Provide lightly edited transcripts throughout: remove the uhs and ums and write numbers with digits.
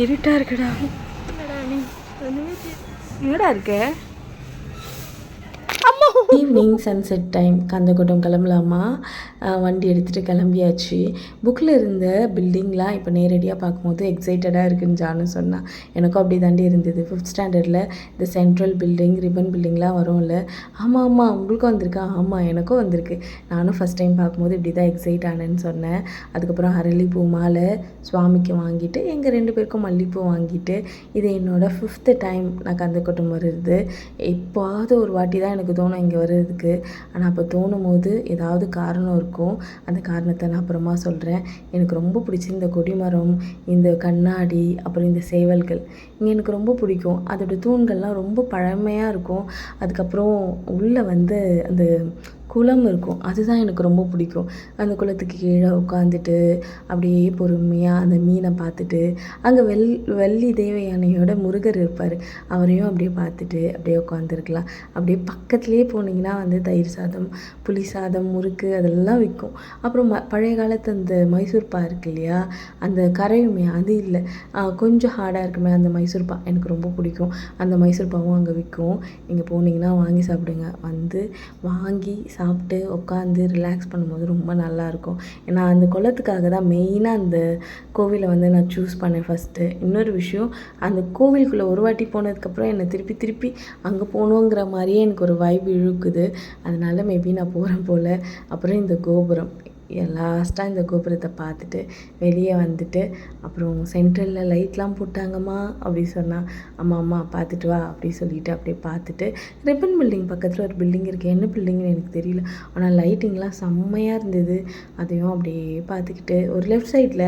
இருட்டாக இருக்குடா. என்னடா நீ என்னடா இருக்க? ஈவினிங் சன்செட் டைம் கந்தக்கோட்டம் கிளம்பலாமா? வண்டி எடுத்துகிட்டு கிளம்பியாச்சு. புக்கில் இருந்த பில்டிங்லாம் இப்போ நேரடியாக பார்க்கும்போது எக்ஸைட்டடாக இருக்குன்னு ஜானு சொன்னான். எனக்கும் அப்படி தாண்டி இருந்தது. 5th ஸ்டாண்டர்டில் இந்த சென்ட்ரல் பில்டிங், ரிப்பன் பில்டிங்லாம் வரும்ல. ஆமாம் ஆமாம், உங்களுக்கும் வந்திருக்கா? ஆமாம், எனக்கும் வந்திருக்கு. நானும் ஃபஸ்ட் டைம் பார்க்கும்போது இப்படி தான் எக்ஸைட் ஆனேன்னு சொன்னேன். அதுக்கப்புறம் அரளிப்பூ மாலை சுவாமிக்கு வாங்கிட்டு, எங்கள் 2 பேருக்கும் மல்லிப்பூ வாங்கிட்டு, இது என்னோடய 5th டைம் நான் கந்தக்கோட்டம் வருது. எப்போவாவது ஒரு வாட்டி தான் எனக்கு தோணும் இங்கே வர்றதுக்கு. ஆனால் அப்போ தோணும் போது ஏதாவது காரணம் இருக்கும். அந்த காரணத்தை நான் அப்புறமா சொல்கிறேன். எனக்கு ரொம்ப பிடிச்சி இந்த கொடிமரம், இந்த கண்ணாடி, அப்புறம் இந்த சேவல்கள் இங்கே எனக்கு ரொம்ப பிடிக்கும். அதோடய தூண்கள்லாம் ரொம்ப பழமையாக இருக்கும். அதுக்கப்புறம் உள்ளே வந்து அந்த குளம் இருக்கும், அதுதான் எனக்கு ரொம்ப பிடிக்கும். அந்த குளத்துக்கு கீழே உட்காந்துட்டு அப்படியே பொறுமையாக அந்த மீனை பார்த்துட்டு, அங்கே வள்ளி தேவயானையோட முருகர் இருப்பார், அவரையும் அப்படியே பார்த்துட்டு அப்படியே உட்காந்துருக்கலாம். அப்படியே பக்கத்துலேயே போனீங்கன்னா வந்து தயிர் சாதம், புளி சாதம், முறுக்கு அதெல்லாம் விற்கும். அப்புறம் பழைய காலத்து அந்த மைசூர் பா இருக்கு இல்லையா, அந்த கரையுமே அது இல்லை, கொஞ்சம் ஹார்டாக இருக்குமே அந்த மைசூர் பா எனக்கு ரொம்ப பிடிக்கும். அந்த மைசூர் பாவும் அங்கே விற்கும். நீங்கள் போனீங்கன்னா வாங்கி சாப்பிடுங்க. வந்து வாங்கி சாப்பிட்டு உட்காந்து ரிலாக்ஸ் பண்ணும்போது ரொம்ப நல்லாயிருக்கும். ஏன்னா அந்த குளத்துக்காக தான் மெயினாக அந்த கோவிலை வந்து நான் சூஸ் பண்ணேன் ஃபஸ்ட்டு. இன்னொரு விஷயம், அந்த கோவிலுக்குள்ளே ஒரு வாட்டி போனதுக்கப்புறம் என்னை திருப்பி திருப்பி அங்கே போகணுங்கிற மாதிரியே எனக்கு ஒரு வைப் இழுக்குது. அதனால மேபி நான் போகிறேன் போல். அப்புறம் இந்த கோபுரம், லாஸ்ட்டாக இந்த கோபுரத்தை பார்த்துட்டு வெளியே வந்துட்டு, அப்புறம் சென்ட்ரலில் லைட்லாம் போட்டாங்கம்மா அப்படி சொன்னால், அம்மா அம்மா பார்த்துட்டு வா அப்படி சொல்லிவிட்டு அப்படியே பார்த்துட்டு, ரிப்பன் பில்டிங் பக்கத்தில் ஒரு பில்டிங் இருக்குது, என்ன பில்டிங்னு எனக்கு தெரியல, ஆனால் லைட்டிங்லாம் செம்மையாக இருந்தது. அதையும் அப்படியே பார்த்துக்கிட்டு, ஒரு லெஃப்ட் சைடில்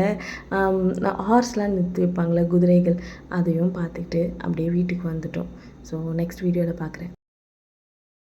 ஹார்ஸ்லாம் நிறுத்தி வைப்பாங்களே குதிரைகள், அதையும் பார்த்துக்கிட்டு அப்படியே வீட்டுக்கு வந்துட்டோம். ஸோ நெக்ஸ்ட் வீடியோவில் பார்க்குறேன்.